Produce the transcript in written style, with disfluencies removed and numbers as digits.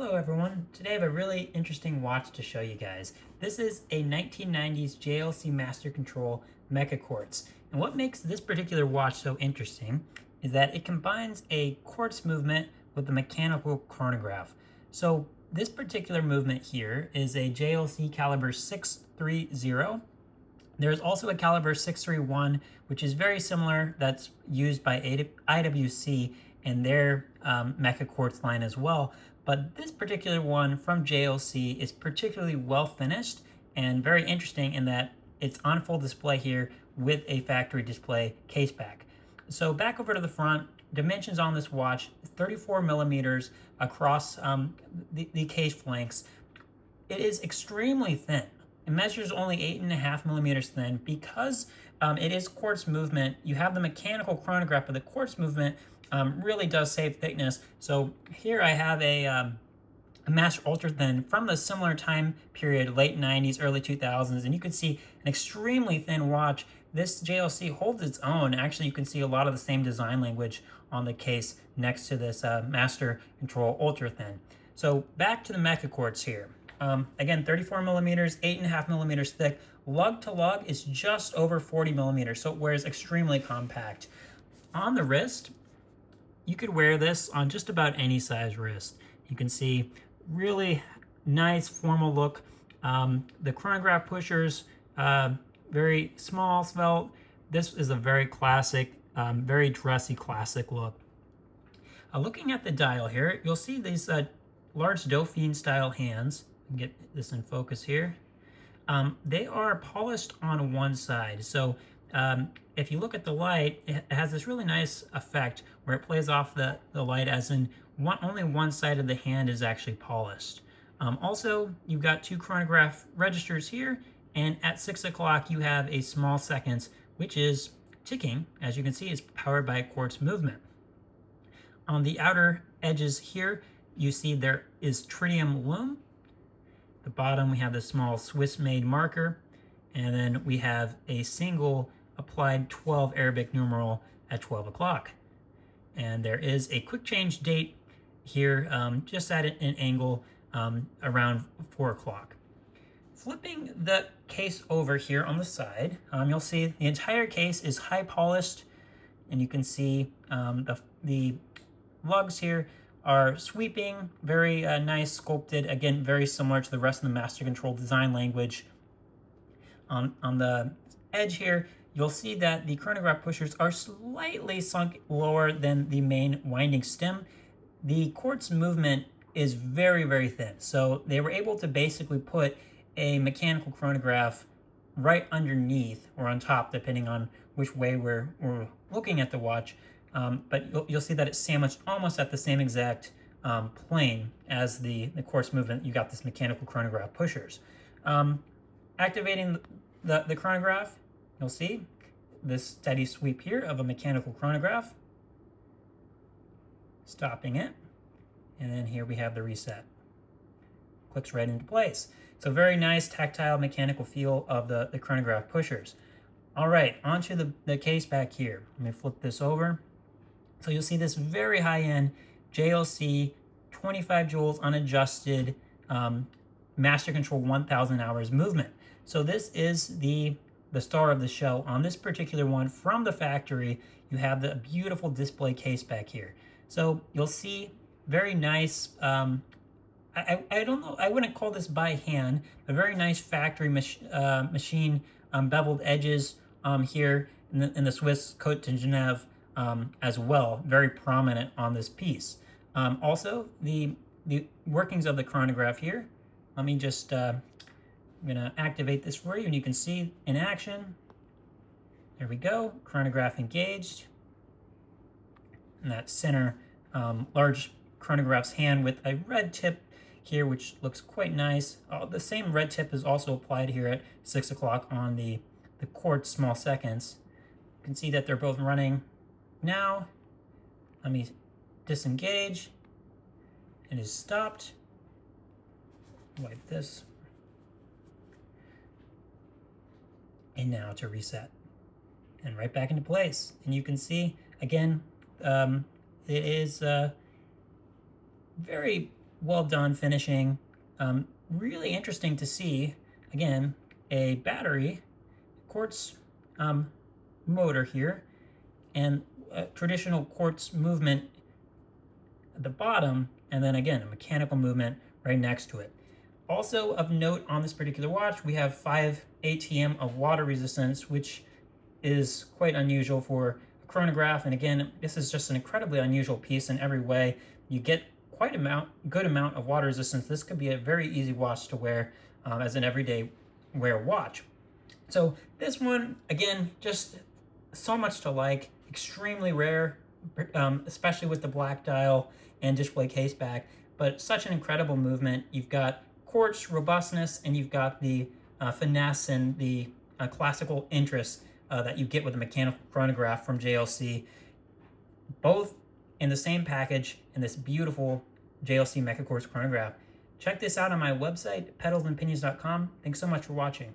Hello everyone, today I have a really interesting watch to show you guys. This is a 1990s JLC Master Control Mecaquartz. And what makes this particular watch so interesting is that it combines a quartz movement with a mechanical chronograph. So this particular movement here is a JLC caliber 630. There's also a caliber 631, which is very similar, that's used by IWC in their Mecaquartz line as well. But this particular one from JLC is particularly well finished and very interesting in that it's on full display here with a factory display caseback. So back over to the front, dimensions on this watch, 34 millimeters across the case flanks. It is extremely thin. It measures only 8.5 millimeters thin because it is quartz movement. You have the mechanical chronograph, but the quartz movement really does save thickness. So here I have a Master Ultra Thin from the similar time period, late 90s, early 2000s, and you can see an extremely thin watch. This JLC holds its own. Actually, you can see a lot of the same design language on the case next to this Master Control Ultra Thin. So back to the Mecaquartz here. Again, 34 millimeters, 8.5 millimeters thick. Lug to lug is just over 40 millimeters, so it wears extremely compact. On the wrist, you could wear this on just about any size wrist. You can see really nice formal look. The chronograph pushers, very small, svelte. This is a very classic, very dressy classic look. Looking at the dial here, you'll see these large Dauphine style hands. Get this in focus here. They are polished on one side. So if you look at the light, it has this really nice effect where it plays off the light as in only one side of the hand is actually polished. Also, you've got two chronograph registers here, and at 6 o'clock you have a small seconds, which is ticking. As you can see, it's powered by a quartz movement. On the outer edges here, you see there is tritium lume. At the bottom, we have the small Swiss-made marker, and then we have a single applied 12 Arabic numeral at 12 o'clock. And there is a quick change date here, just at an angle around 4 o'clock. Flipping the case over here on the side, you'll see the entire case is high polished, and you can see the lugs here are sweeping, very nice, sculpted, again, very similar to the rest of the Master Control design language. On the edge here, you'll see that the chronograph pushers are slightly sunk lower than the main winding stem. The quartz movement is very, very thin, so they were able to basically put a mechanical chronograph right underneath or on top, depending on which way we're looking at the watch. But you'll see that it's sandwiched almost at the same exact plane as the quartz movement. You got this mechanical chronograph pushers. Activating the chronograph, you'll see this steady sweep here of a mechanical chronograph. Stopping it, and then here we have the reset. Clicks right into place. So very nice tactile mechanical feel of the chronograph pushers. All right, onto the case back here. Let me flip this over. So you'll see this very high-end JLC 25 joules unadjusted Master Control 1000 hours movement. So this is the star of the show. On this particular one from the factory, you have the beautiful display case back here. So you'll see very nice, I don't know, I wouldn't call this by hand, but very nice factory machine beveled edges here in the Swiss Côte de Genève as well, very prominent on this piece. Also, the workings of the chronograph here. Let me just, I'm gonna activate this for you, and you can see in action. There we go, chronograph engaged. And that center large chronograph's hand with a red tip here, which looks quite nice. The same red tip is also applied here at 6 o'clock on the quartz small seconds. You can see that they're both running now. Let me disengage. It is stopped. Wipe this. And now to reset. And right back into place. And you can see, again, it is very well done finishing. Really interesting to see, again, a battery quartz motor here, and a traditional quartz movement at the bottom, and then again, a mechanical movement right next to it. Also of note on this particular watch, we have 5 ATM of water resistance, which is quite unusual for a chronograph. And again, this is just an incredibly unusual piece in every way. You get quite a good amount of water resistance. This could be a very easy watch to wear as an everyday wear watch. So this one, again, just so much to like, extremely rare, especially with the black dial and display case back, but such an incredible movement. You've got quartz robustness, and you've got the finesse and the classical interest that you get with a mechanical chronograph from JLC, both in the same package in this beautiful JLC Mecaquartz chronograph. Check this out on my website, pedalsandpinions.com. Thanks so much for watching.